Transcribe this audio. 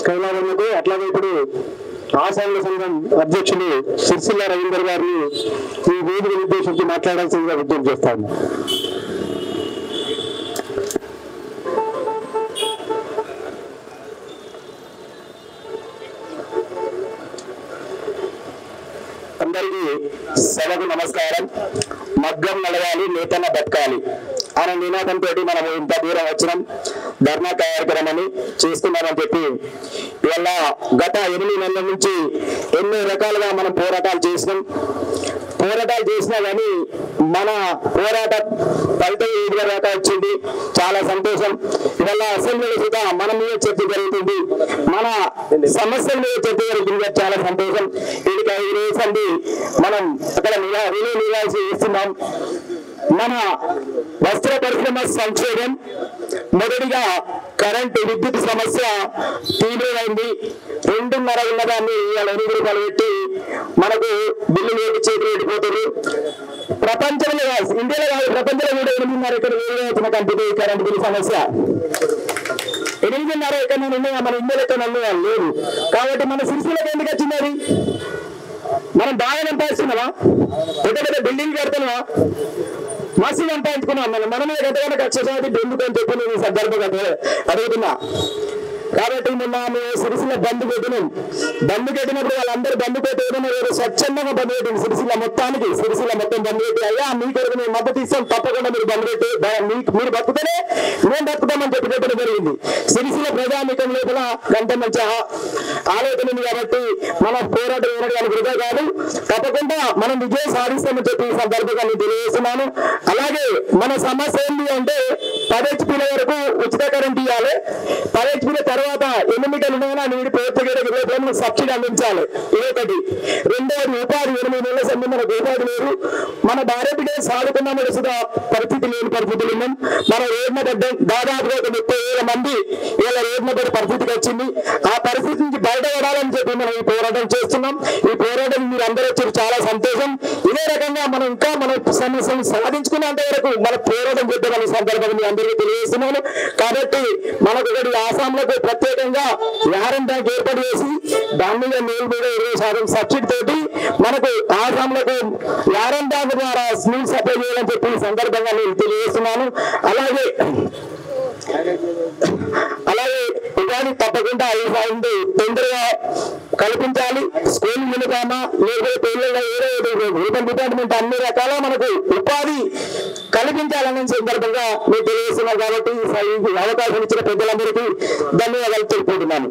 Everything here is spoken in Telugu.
కైలాసంకు అట్లాగే ఇప్పుడు ఆశాల సంఘం అధ్యక్షులు సిరిసిల్ల రవీందర్ గారిని ఈ వేదికను ఉద్దేశించి మాట్లాడాల్సిందిగా విజ్ఞప్తి చేస్తాను. అందరికీ సభకు నమస్కారం. మగ్గం నడవాలి, నేతన బతకాలి అనే నినాదంతో మనం ఇంత దూరం వచ్చినాం. ధర్నా కార్యక్రమాన్ని చేస్తున్నామని చెప్పి ఇవాళ గత 8 నెలల నుంచి ఎన్నో రకాలుగా మనం పోరాటాలు చేసినాం. పోరాటాలు చేసినా కానీ మన పోరాట ఫలితం ఏది దాకా వచ్చింది. చాలా సంతోషం. ఇవాళ అసెంబ్లీలో కూడా మన మీద చర్చ జరుగుతుంది, మన సమస్యల మీద చర్చ జరుగుతుంది. చాలా సంతోషం. వీటికి 5 రోజులు మనం అక్కడ రిలే నిరాశ చేస్తున్నాం. మన వస్త్ర పరిశ్రమ సంక్షేమం మొదటిగా కరెంటు విద్యుత్ సమస్య తీవ్రమైంది. 2.5 ఉన్నదాన్ని ఇవాళ 8 రూపాయలు పెట్టి మనకు బిల్లు వేటి చేతులు పెట్టిపోతుంది. ప్రపంచంలో ఇండియాలో కాదు, ప్రపంచంలో కూడా 8.5 ఎక్కడ వేరే కంపెనీ కరెంటు బిల్లు సమస్య 8.5 ఎక్కడ ఉన్నాయా? మన ఇండియాలో ఎక్కడ ఉన్నాయా? లేదు. కాబట్టి మన సిరిసిల్లకు ఎందుకు వచ్చింది? అది మనం బాగా సంపాదిస్తున్నామా? పెద్ద పెద్ద బిల్డింగ్ కడుతున్నామా? మస్తు సంపాదించుకున్నాం. మనమే గతగా కక్ష సాధించి ఎందుకని చెప్పి నేను ఈ సందర్భంగా అడుగుతున్నా. కాబట్టి మొన్న మేము సిరిసిల్ల బంద్ పెట్టినాం. బంద్ పెట్టినప్పుడు వాళ్ళందరూ బంద్ పెట్టి ఏదైనా స్వచ్ఛందంగా బంద్ పెట్టింది. సిరిసిల్ల మొత్తానికి సిరిసిల్ల మొత్తం బంద్ పెట్టి, అయ్యా మీ కొరకు మేము మద్దతు ఇస్తాం, తప్పకుండా మీరు బంద్ పెట్టి మీరు బతుకుతేనే మేము బతుకుతామని చెప్పి పెట్టడం జరిగింది. సిరిసిల్ల ప్రజానీకం లోపల గంట మంచి ఆలోచన ఉంది. కాబట్టి మన పోరాటం ఏమడానికి వృధా కాదు, తప్పకుండా మనం విజయం సాధిస్తామని చెప్పి ఈ సందర్భంగా నేను తెలియజేస్తున్నాను. అలాగే మన సమస్య ఏంటి అంటే 10 HP వరకు ఉచిత కరెంట్ ఇవ్వాలి. 10 HP తర్వాత 8 మీటర్లు ఉన్నాయని నీటి పూర్తిగా సబ్సిడీ అందించాలి. ఇదొకటి. రెండోది ఉపాధి. 8 నెలల సమయం మనకు ఉపాధి లేదు. మన భార్య బిడ్డ సాగుతున్నామని పరిస్థితి లేని పరిస్థితులు ఉన్నాం. మనం రోడ్న పడ్డాం. దాదాపుగా 30,000 మంది ఇలా రోడ్న పడే పరిస్థితికి వచ్చింది. ఆ పరిస్థితి నుంచి బయటపడాలని చెప్పి మనం ఈ పోరాటం చేస్తున్నాం. ఈ పోరాటం మీరు అందరూ వచ్చి చాలా సంతోషం. ఇదే రకంగా మనం ఇంకా మన సమస్యలు సాధించుకున్నంత వరకు మన పోరాటం చేద్దామనే సందర్భంగా మీ అందరికీ తెలియజేస్తున్నాను. కాబట్టి మనకు ఒకటి ఆసాంలకు ప్రత్యేకంగా యారన్ బ్యాంక్ ఏర్పాటు చేసి దాని మీద మేలు మీద 20% సబ్సిడీ తోటి మనకు ఆసాంలకు యారన్ బ్యాంక్ ద్వారా నీళ్ళు సప్లై చేయాలని చెప్పి ఈ సందర్భంగా నేను తెలియజేస్తున్నాను. అలాగే ఉపాధి తప్పకుండా 5 తొందరగా కల్పించాలి. స్కూల్ మినపామా లేకపోతే పిల్లలు ఏదో రూపం డిపార్ట్మెంట్ అన్ని రకాల మనకు ఉపాధి కల్పించాలనే సందర్భంగా మీరు తెలియజేస్తున్నారు. కాబట్టి ఈ అవకాశం ఇచ్చిన పెద్దలందరికీ ధన్యవాదాలు తెలుపుకుంటున్నాను.